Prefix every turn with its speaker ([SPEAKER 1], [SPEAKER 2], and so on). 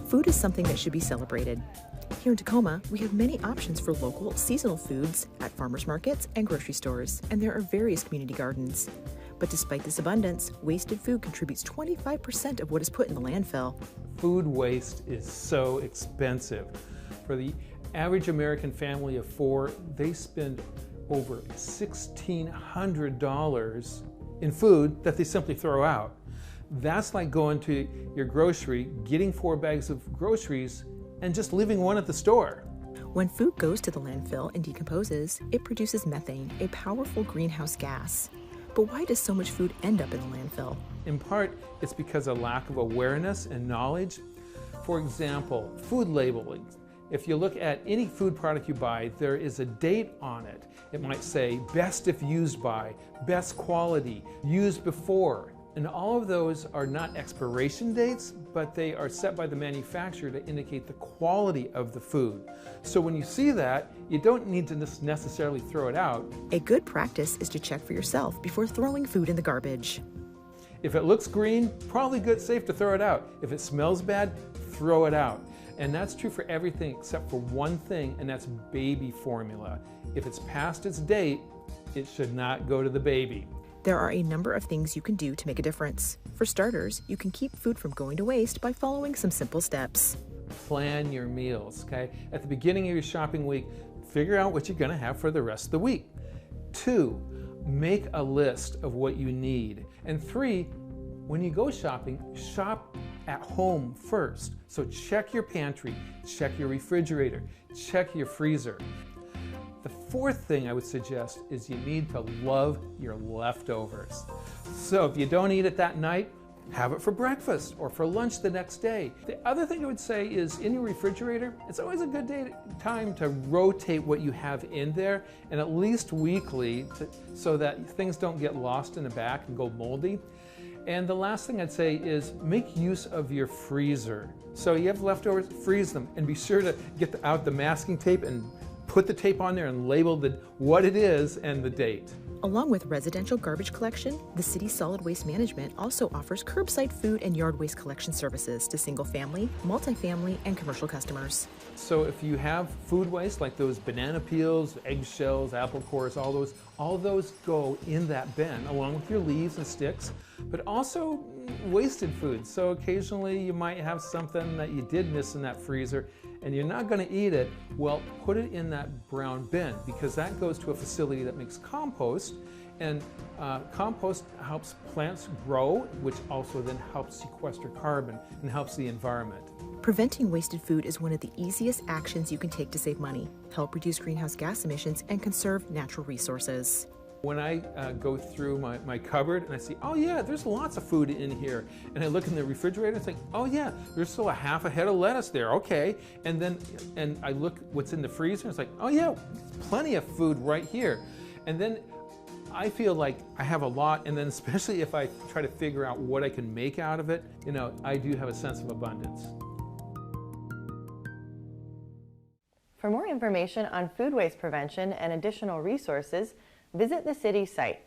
[SPEAKER 1] Food is something that should be celebrated. Here in Tacoma, we have many options for local, seasonal foods at farmers markets and grocery stores, and there are various community gardens. But despite this abundance, wasted food contributes 25% of what is put in the landfill.
[SPEAKER 2] Food waste is so expensive. For the average American family of 4, they spend over $1,600 in food that they simply throw out. That's like going to your grocery, getting 4 bags of groceries, and just leaving one at the store.
[SPEAKER 1] When food goes to the landfill and decomposes, it produces methane, a powerful greenhouse gas. But why does so much food end up in the landfill?
[SPEAKER 2] In part, it's because of lack of awareness and knowledge. For example, food labeling. If you look at any food product you buy, there is a date on it. It might say best if used by, best quality, used before. And all of those are not expiration dates, but they are set by the manufacturer to indicate the quality of the food. So when you see that, you don't need to necessarily throw it out.
[SPEAKER 1] A good practice is to check for yourself before throwing food in the garbage.
[SPEAKER 2] If it looks green, probably good, safe to throw it out. If it smells bad, throw it out. And that's true for everything except for one thing, and that's baby formula. If it's past its date, it should not go to the baby.
[SPEAKER 1] There are a number of things you can do to make a difference. For starters, you can keep food from going to waste by following some simple steps.
[SPEAKER 2] Plan your meals, okay? At the beginning of your shopping week, figure out what you're gonna have for the rest of the week. 2, make a list of what you need. And 3, when you go shopping, shop at home first. So check your pantry, check your refrigerator, check your freezer. The 4th thing I would suggest is you need to love your leftovers. So if you don't eat it that night, have it for breakfast or for lunch the next day. The other thing I would say is in your refrigerator, it's always a good time to rotate what you have in there, and at least weekly so that things don't get lost in the back and go moldy. And the last thing I'd say is make use of your freezer. So you have leftovers, freeze them, and be sure to get out the masking tape and put the tape on there and label what it is and the date.
[SPEAKER 1] Along with residential garbage collection, the city's solid waste management also offers curbside food and yard waste collection services to single-family, multifamily, and commercial customers.
[SPEAKER 2] So if you have food waste like those banana peels, eggshells, apple cores, all those go in that bin along with your leaves and sticks, but also wasted food. So occasionally you might have something that you did miss in that freezer and you're not going to eat it. Well, put it in that brown bin because that goes to a facility that makes compost, and compost helps plants grow, which also then helps sequester carbon and helps the environment.
[SPEAKER 1] Preventing wasted food is one of the easiest actions you can take to save money, help reduce greenhouse gas emissions, and conserve natural resources.
[SPEAKER 2] When I go through my cupboard and I see, oh yeah, there's lots of food in here, and I look in the refrigerator and it's like, oh yeah, there's still a half a head of lettuce there, okay. And I look what's in the freezer and it's like, oh yeah, plenty of food right here. And then I feel like I have a lot, and then especially if I try to figure out what I can make out of it, I do have a sense of abundance.
[SPEAKER 3] For more information on food waste prevention and additional resources, visit the city site